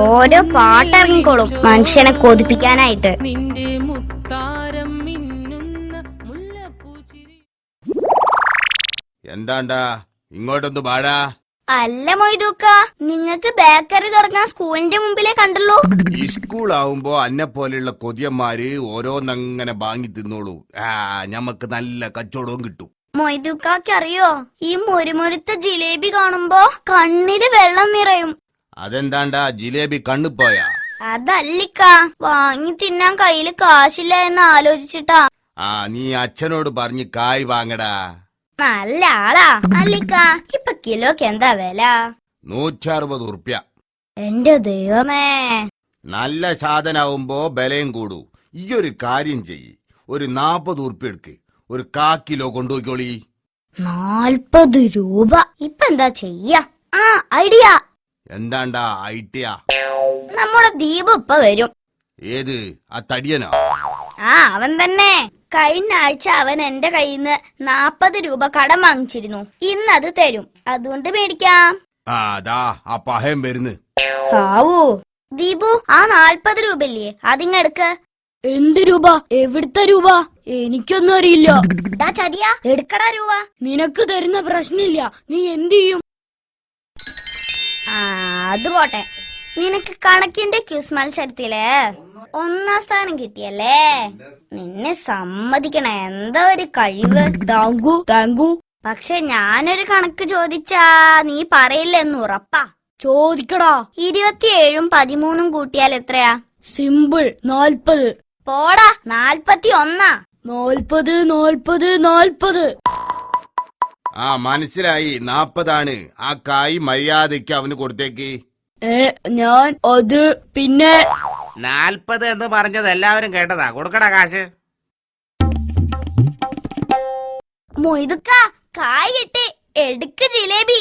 ഓരോ പാട്ടിറങ്ങിക്കോളും മനുഷ്യനെ കൊതിപ്പിക്കാനായിട്ട്. എന്താണ്ടാ ഇങ്ങോട്ടൊന്ന് പാടാ. അല്ല മൊയ്തൂക്ക, നിങ്ങക്ക് ബേക്കറി തുടങ്ങാൻ സ്കൂളിന്റെ മുമ്പിലേ കണ്ടുള്ളൂ. ഈ സ്കൂളാവുമ്പോ അന്നെ പോലെയുള്ള കൊതിയന്മാര് ഓരോന്നങ്ങനെ വാങ്ങി തിന്നോളൂ. ഞമ്മക്ക് നല്ല കച്ചവടവും കിട്ടും. മൊയ്തൂക്കാക്ക് അറിയോ, ഈ മുരുമുരുത്ത ജിലേബി കാണുമ്പോ കണ്ണില് വെള്ളം നിറയും. അതെന്താണ്ടാ ജിലേബി കണ്ണുപോയാ? അതല്ലിക്ക, വാങ്ങി തിന്നാൻ കയ്യില് കാശില്ല എന്ന് ആലോചിച്ചിട്ടാ. നീ അച്ഛനോട് പറഞ്ഞ് കായ് വാങ്ങടാ. നല്ല ആളാ. അല്ലിക്ക, ഇപ്പൊ കിലോക്ക് എന്താ വില? 160 ഉറുപ്യ. എന്റെ ദൈവമേ, നല്ല സാധനാവുമ്പോ വിലയും കൂടൂ. ഈ ഒരു കാര്യം ചെയ്യ്, ഒരു 40 ഉറുപ്യ എടുക്ക്, ഒരു 1/4 കിലോ കൊണ്ടുപോയിക്കോളി. 40 രൂപ. ഇപ്പൊ എന്താ ചെയ്യാ? ഐഡിയ. എന്താണ്ടാ ഐഡിയ? നമ്മുടെ ദീപ് ഇപ്പൊ വരും. ഏത്, ആ തടിയനോ? അവൻ തന്നെ. കഴിഞ്ഞ ആഴ്ച അവൻ എന്റെ കയ്യിൽ നിന്ന് 40 രൂപ കടം വാങ്ങിച്ചിരുന്നു. ഇന്നത് തരും, അതുകൊണ്ട് മേടിക്കാം. അതാ ആ പഹയം വരുന്നു. ഹാവൂ ദീപു, ആ 40 രൂപ ഇല്ലേ, അതിങ്ങെടുക്ക്. എന്ത് രൂപ? എവിടുത്തെ രൂപ? എനിക്കൊന്നും അറിയില്ല. ചതിയാ, എടുക്കടാ രൂപ. നിനക്ക് തരുന്ന പ്രശ്നമില്ല, നീ എന്ത് ചെയ്യും? അത് പോട്ടെ. നിനക്ക് കണക്കിന്റെ ക്യൂസ് മത്സരത്തില് 1ാം സ്ഥാനം കിട്ടിയല്ലേ? നിന്നെ സമ്മതിക്കണേ, എന്താ ഒരു കഴിവ്. താങ്കു. പക്ഷെ ഞാനൊരു കണക്ക് ചോദിച്ചാ നീ പറയില്ലെന്ന് ഉറപ്പാ. ചോദിക്കടാ. 27ഉം 13ഉം കൂട്ടിയാൽ എത്രയാ? സിമ്പിൾ, 40. പോടാ, 41. 40. മനസ്സിലായി, 40 ആ കായ് മര്യാദയ്ക്ക് അവന് കൊടുത്തേക്ക്. ഞാൻ അത് പിന്നെ 40 എന്ന് പറഞ്ഞത് എല്ലാവരും കേട്ടതാ. കൊടുക്കടാ കാശ്. മൊയ്തുക്ക, കായ് കിട്ടി, എടുക്ക് ജിലേബി.